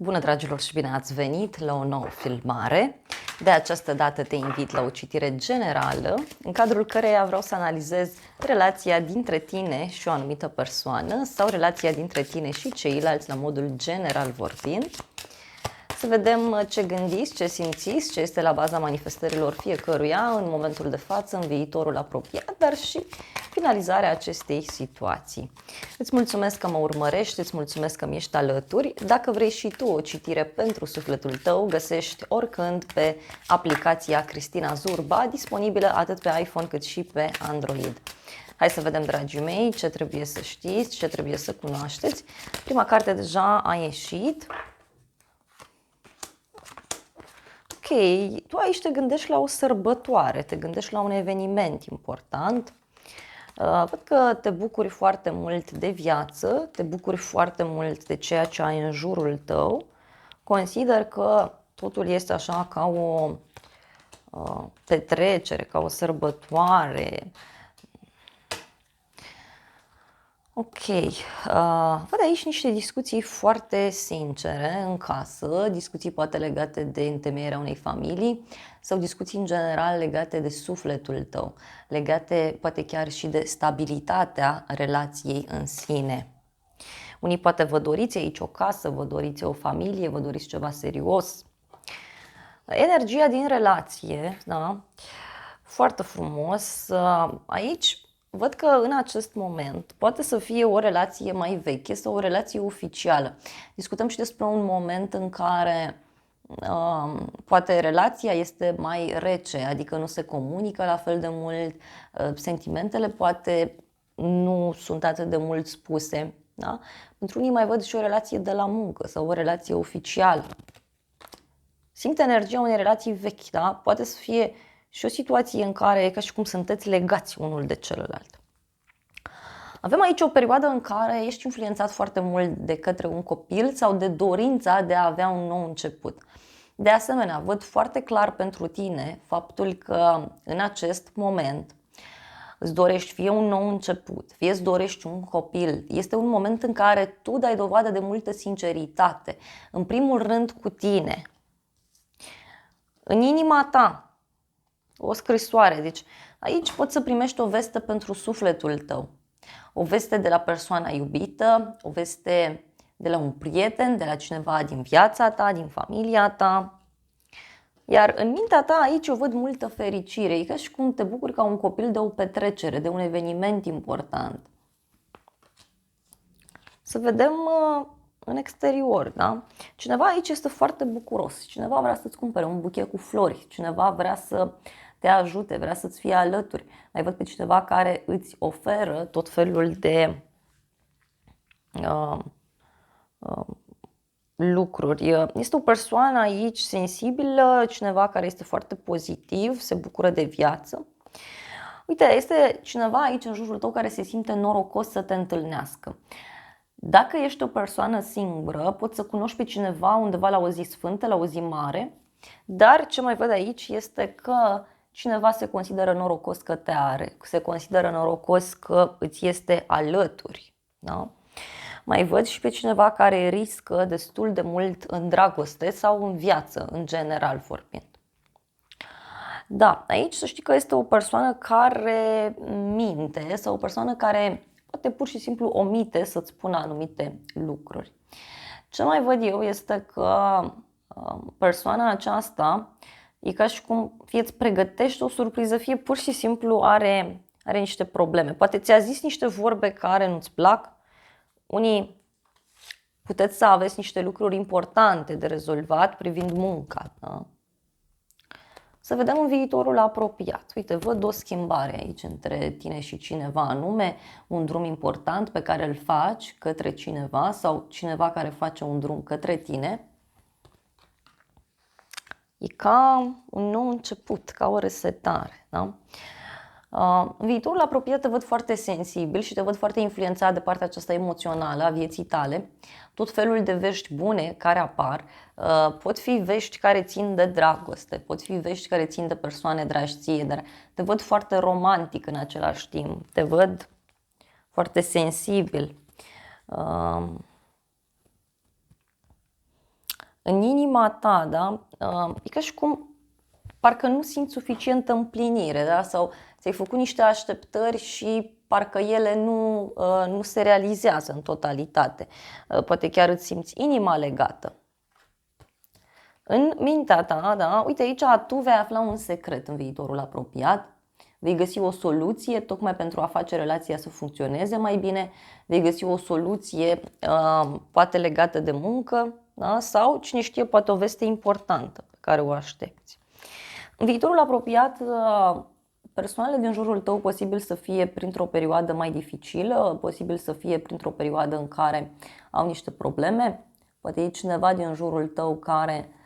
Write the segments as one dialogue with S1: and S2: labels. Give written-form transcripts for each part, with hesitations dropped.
S1: Bună, dragilor, și bine ați venit la o nouă filmare. De această dată te invit la o citire generală, în cadrul căreia vreau să analizez relația dintre tine și o anumită persoană sau relația dintre tine și ceilalți la modul general vorbind. Să vedem ce gândiți, ce simțiți, ce este la baza manifestărilor fiecăruia în momentul de față, în viitorul apropiat, dar și finalizarea acestei situații. Îți mulțumesc că mă urmărești, îți mulțumesc că mi ești alături. Dacă vrei și tu o citire pentru sufletul tău, găsești oricând pe aplicația Cristina Zurba, disponibilă atât pe iPhone cât și pe Android. Hai să vedem, dragii mei, ce trebuie să știți, ce trebuie să cunoașteți. Prima carte deja a ieșit. Ok, tu aici te gândești la o sărbătoare, te gândești la un eveniment important. Văd că te bucuri foarte mult de viață, te bucuri foarte mult de ceea ce ai în jurul tău. Consider că totul este așa ca o petrecere, ca o sărbătoare. Ok, văd aici niște discuții foarte sincere în casă, discuții poate legate de întemeierea unei familii sau discuții în general legate de sufletul tău, legate poate chiar și de stabilitatea relației în sine. Unii poate vă doriți aici o casă, vă doriți o familie, vă doriți ceva serios. Energia din relație, da? Foarte frumos. Aici văd că în acest moment poate să fie o relație mai veche sau o relație oficială. Discutăm și despre un moment în care poate relația este mai rece, adică nu se comunică la fel de mult, sentimentele poate nu sunt atât de mult spuse. Da? Pentru unii mai văd și o relație de la muncă sau o relație oficială. Simt energia unei relații vechi, da? Poate să fie și o situație în care e ca și cum sunteți legați unul de celălalt. Avem aici o perioadă în care ești influențat foarte mult de către un copil sau de dorința de a avea un nou început. De asemenea, văd foarte clar pentru tine faptul că în acest moment îți dorești fie un nou început, fie îți dorești un copil. Este un moment în care tu dai dovadă de multă sinceritate, în primul rând cu tine. În inima ta, o scrisoare. Deci aici poți să primești o veste pentru sufletul tău. O veste de la persoana iubită, o veste de la un prieten, de la cineva din viața ta, din familia ta. Iar în mintea ta aici eu văd multă fericire. E ca și cum te bucuri ca un copil de o petrecere, de un eveniment important. Să vedem în exterior, da? Cineva aici este foarte bucuros. Cineva vrea să-ți cumpere un buchet cu flori. Cineva vrea să te ajute, vrea să-ți fie alături. Mai văd pe cineva care îți oferă tot felul de lucruri. Este o persoană aici sensibilă, cineva care este foarte pozitiv, se bucură de viață. Uite, este cineva aici în jurul tău care se simte norocos să te întâlnească. Dacă ești o persoană singură, poți să cunoști pe cineva undeva la o zi sfântă, la o zi mare, dar ce mai văd aici este că cineva se consideră norocos că te are, se consideră norocos că îți este alături. Da? Mai văd și pe cineva care riscă destul de mult în dragoste sau în viață, în general vorbind. Da, aici să știi că este o persoană care minte sau o persoană care poate pur și simplu omite să-ți spună anumite lucruri. Ce mai văd eu este că persoana aceasta e ca și cum fie îți pregătește o surpriză, fie pur și simplu are niște probleme. Poate ți-a zis niște vorbe care nu-ți plac. Unii puteți să aveți niște lucruri importante de rezolvat privind munca. Da? Să vedem în viitorul apropiat. Uite, văd o schimbare aici între tine și cineva anume, un drum important pe care îl faci către cineva sau cineva care face un drum către tine. E ca un nou început, ca o resetare. Da? În viitorul apropiat te văd foarte sensibil și te văd foarte influențat de partea aceasta emoțională a vieții tale. Tot felul de vești bune care apar, pot fi vești care țin de dragoste, pot fi vești care țin de persoane dragi ție, dar te văd foarte romantic în același timp, te văd foarte sensibil. în inima ta, da? E ca și cum parcă nu simți suficientă împlinire, da? Sau ți-ai făcut niște așteptări și parcă ele nu se realizează în totalitate. Poate chiar îți simți inima legată. În mintea ta, da? Uite aici, tu vei afla un secret în viitorul apropiat. Vei găsi o soluție tocmai pentru a face relația să funcționeze mai bine. Vei găsi o soluție poate legată de muncă, da? Sau, cine știe, poate o veste importantă pe care o aștepți. În viitorul apropiat, persoanele din jurul tău posibil să fie printr-o perioadă mai dificilă, posibil să fie printr-o perioadă în care au niște probleme. Poate e cineva din jurul tău care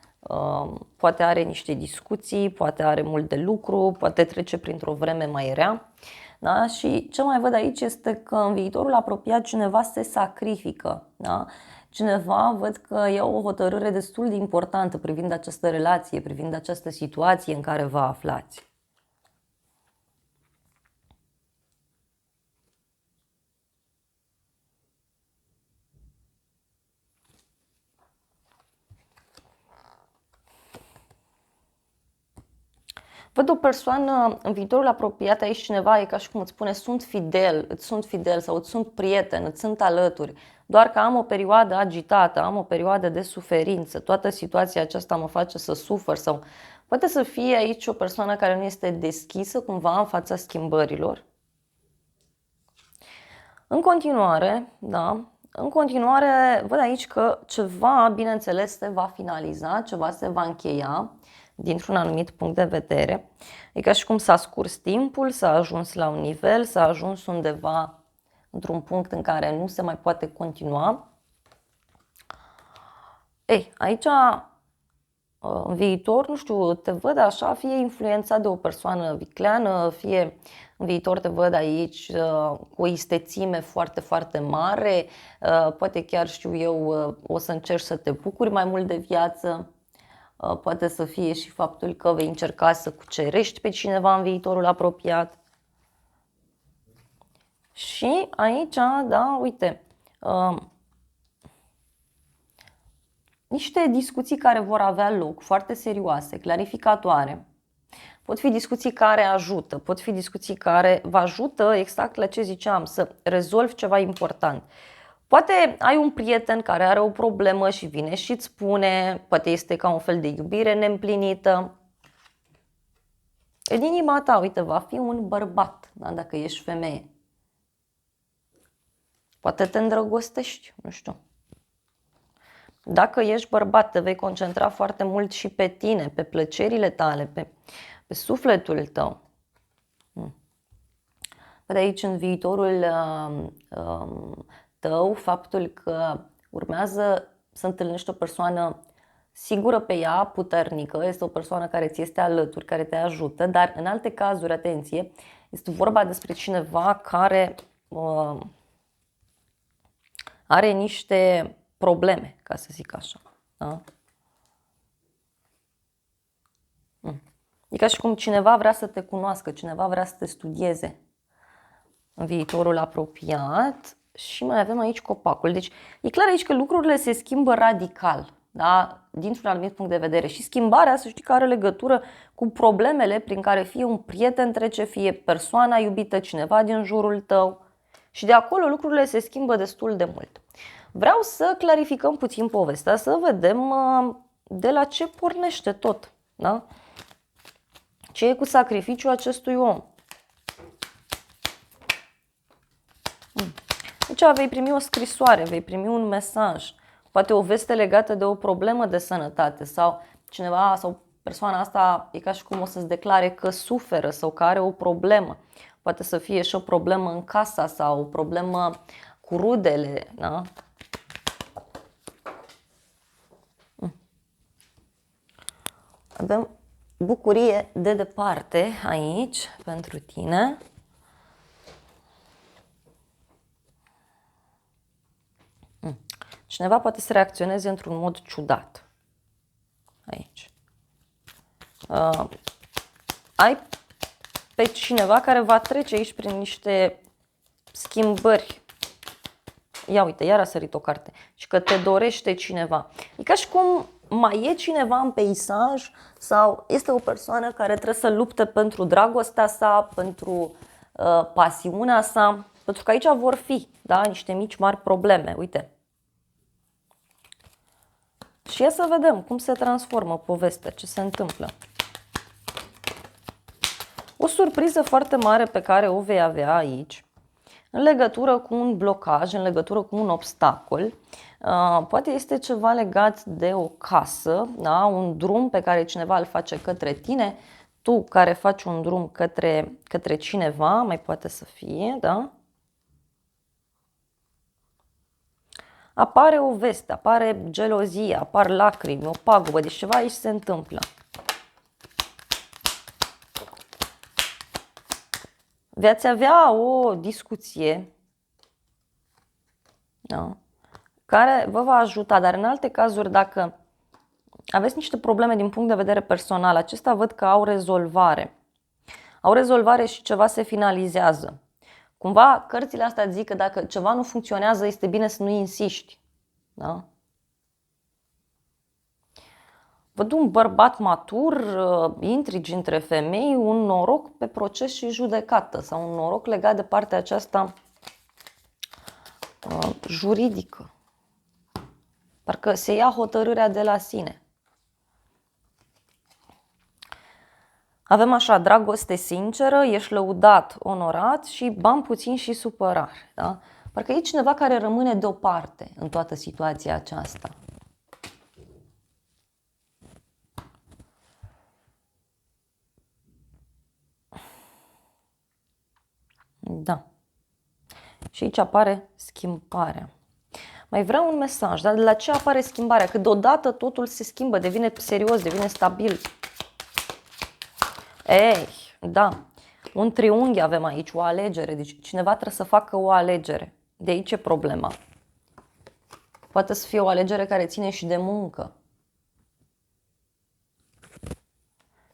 S1: poate are niște discuții, poate are mult de lucru, poate trece printr-o vreme mai rea. Da? Și ce mai văd aici este că în viitorul apropiat cineva se sacrifică. Da? Cineva văd că ia o hotărâre destul de importantă privind această relație, privind această situație în care vă aflați. Văd o persoană în viitorul apropiat, aici cineva e ca și cum îți spune îți sunt fidel sau îți sunt prieten, îți sunt alături. Doar că am o perioadă agitată, am o perioadă de suferință, toată situația aceasta mă face să sufăr sau poate să fie aici o persoană care nu este deschisă cumva în fața schimbărilor. În continuare, da, în continuare văd aici că ceva, bineînțeles, se va finaliza, ceva se va încheia dintr-un anumit punct de vedere. E ca și cum s-a scurs timpul, s-a ajuns la un nivel, s-a ajuns undeva într-un punct în care nu se mai poate continua. Ei, aici, în viitor, nu știu, te văd așa, fie influențat de o persoană vicleană, fie în viitor te văd aici cu o istețime foarte, foarte mare, poate chiar, știu eu, o să încerci să te bucuri mai mult de viață. Poate să fie și faptul că vei încerca să cucerești pe cineva în viitorul apropiat. Și aici, da, uite, niște discuții care vor avea loc, foarte serioase, clarificatoare. Pot fi discuții care ajută, pot fi discuții care vă ajută, exact la ce ziceam, să rezolvi ceva important. Poate ai un prieten care are o problemă și vine și îți spune, poate este ca un fel de iubire neîmplinită. În inima ta, uite, va fi un bărbat, da? Dacă ești femeie. Poate te îndrăgostești, nu știu. Dacă ești bărbat, te vei concentra foarte mult și pe tine, pe plăcerile tale, pe sufletul tău. Văd aici în viitorul tău faptul că urmează să întâlnești o persoană sigură pe ea, puternică, este o persoană care ți este alături, care te ajută, dar în alte cazuri, atenție, este vorba despre cineva care are niște probleme, ca să zic așa. Da? E ca și cum cineva vrea să te cunoască, cineva vrea să te studieze în viitorul apropiat. Și mai avem aici copacul. Deci e clar aici că lucrurile se schimbă radical, da? Dintr-un anumit punct de vedere. Și schimbarea, să știi că are legătură cu problemele prin care fie un prieten trece, fie persoana iubită, cineva din jurul tău. Și de acolo lucrurile se schimbă destul de mult. Vreau să clarificăm puțin povestea, să vedem de la ce pornește tot. Da? Ce e cu sacrificiul acestui om? Deci vei primi o scrisoare, vei primi un mesaj, poate o veste legată de o problemă de sănătate sau cineva sau persoana asta e ca și cum o să-ți declare că suferă sau că are o problemă. Poate să fie și o problemă în casa sau o problemă cu rudele. Da? Avem bucurie de departe aici pentru tine. Cineva poate să reacționeze într-un mod ciudat. Aici. Ai pe cineva care va trece aici prin niște schimbări. Ia uite, iar a sărit o carte. Și că te dorește cineva. E ca și cum mai e cineva în peisaj sau este o persoană care trebuie să lupte pentru dragostea sa, pentru pasiunea sa, pentru că aici vor fi, da, niște mici mari probleme, uite. Și ia să vedem cum se transformă povestea, ce se întâmplă. O surpriză foarte mare pe care o vei avea aici, în legătură cu un blocaj, în legătură cu un obstacol, poate este ceva legat de o casă, da? Un drum pe care cineva îl face către tine, tu care faci un drum către cineva, mai poate să fie, da? Apare o veste, apare gelozie, apar lacrimi, o pagubă, deci ceva aici se întâmplă. Veți avea o discuție, da, care vă va ajuta, dar în alte cazuri, dacă aveți niște probleme din punct de vedere personal, acestea văd că au rezolvare. Au rezolvare și ceva se finalizează. Cumva, cărțile astea zic că dacă ceva nu funcționează, este bine să nu insiști. Da? Văd un bărbat matur, intrigi între femei, un noroc pe proces și judecată sau un noroc legat de partea aceasta juridică. Parcă se ia hotărârea de la sine. Avem așa, dragoste sinceră, ești lăudat, onorat și bani puțin și supărare. Da? Parcă e cineva care rămâne deoparte în toată situația aceasta. Da. Și aici apare schimbarea. Mai vreau un mesaj, dar de la ce apare schimbarea? Că deodată totul se schimbă, devine serios, devine stabil. Ei, da. Un triunghi avem aici, o alegere. Deci cineva trebuie să facă o alegere. De aici e problema. Poate să fie o alegere care ține și de muncă.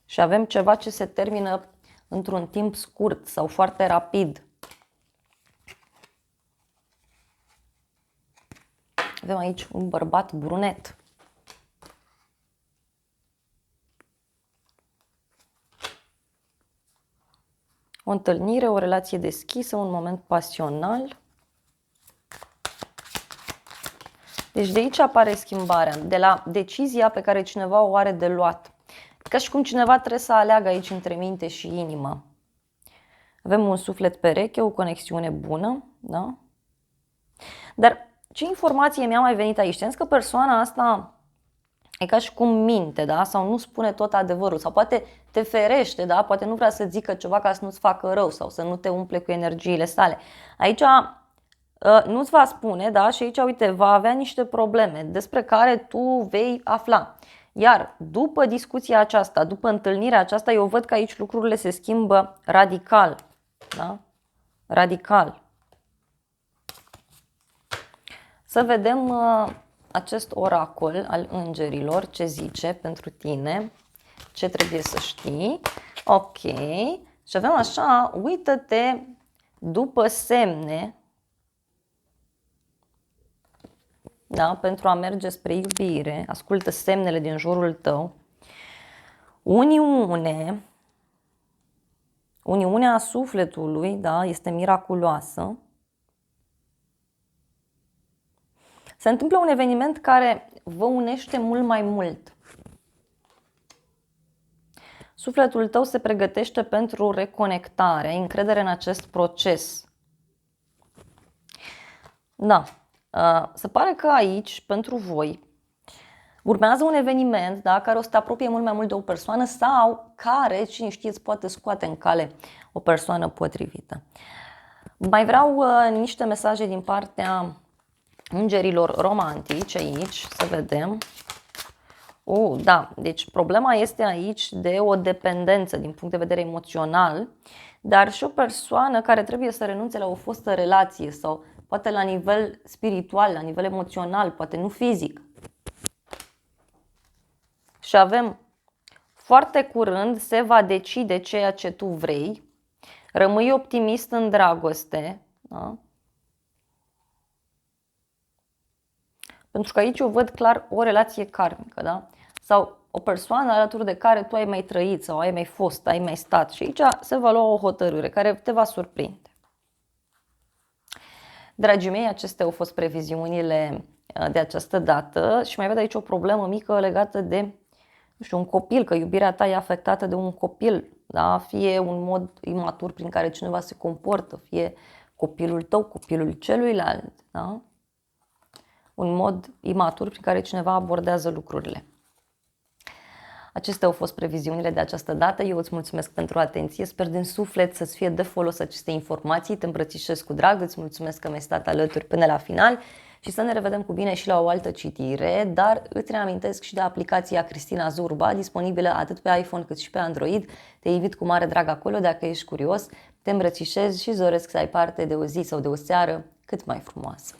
S1: Și avem ceva ce se termină într-un timp scurt sau foarte rapid. Avem aici un bărbat brunet. O întâlnire, o relație deschisă, un moment pasional. Deci de aici apare schimbarea, de la decizia pe care cineva o are de luat. Ca și cum cineva trebuie să aleagă aici între minte și inimă. Avem un suflet pereche, o conexiune bună, da? Dar ce informație mi-a mai venit aici? Sens că persoana asta e ca și cum minte, da? Sau nu spune tot adevărul, sau poate te ferește, da? Poate nu vrea să zică ceva ca să nu-ți facă rău sau să nu te umple cu energiile sale. Aici nu-ți va spune, da? Și aici, uite, va avea niște probleme despre care tu vei afla. Iar după discuția aceasta, după întâlnirea aceasta, eu văd că aici lucrurile se schimbă radical, da? Radical. Să vedem acest oracol al îngerilor, ce zice pentru tine, ce trebuie să știi. Ok. Și avem așa, uită-te după semne, da, pentru a merge spre iubire. Ascultă semnele din jurul tău. Uniunea sufletului, da, este miraculoasă. Se întâmplă un eveniment care vă unește mult mai mult. Sufletul tău se pregătește pentru reconectare, ai încredere în acest proces. Da, se pare că aici, pentru voi, urmează un eveniment, da, care o să te apropie mult mai mult de o persoană sau care, cine știe, îți poate scoate în cale o persoană potrivită. Mai vreau niște mesaje din partea îngerilor romantici aici, să vedem. Da, deci problema este aici de o dependență din punct de vedere emoțional, dar și o persoană care trebuie să renunțe la o fostă relație sau poate la nivel spiritual, la nivel emoțional, poate nu fizic. Și avem foarte curând se va decide ceea ce tu vrei, rămâi optimist în dragoste, da? Pentru că aici eu văd clar o relație karmică, da? Sau o persoană alături de care tu ai mai trăit sau ai mai fost, ai mai stat. Și aici se va lua o hotărâre care te va surprinde. Dragii mei, acestea au fost previziunile de această dată și mai văd aici o problemă mică legată de, nu știu, un copil, că iubirea ta e afectată de un copil, da? Fie un mod imatur prin care cineva se comportă, fie copilul tău, copilul celuilalt, da? Un mod imatur prin care cineva abordează lucrurile. Acestea au fost previziunile de această dată. Eu îți mulțumesc pentru atenție. Sper din suflet să-ți fie de folos aceste informații. Te îmbrățișez cu drag. Îți mulțumesc că mi-ai stat alături până la final și să ne revedem cu bine și la o altă citire. Dar îți reamintesc și de aplicația Cristina Zurba, disponibilă atât pe iPhone cât și pe Android. Te invit cu mare drag acolo dacă ești curios. Te îmbrățișez și îți doresc să ai parte de o zi sau de o seară cât mai frumoasă.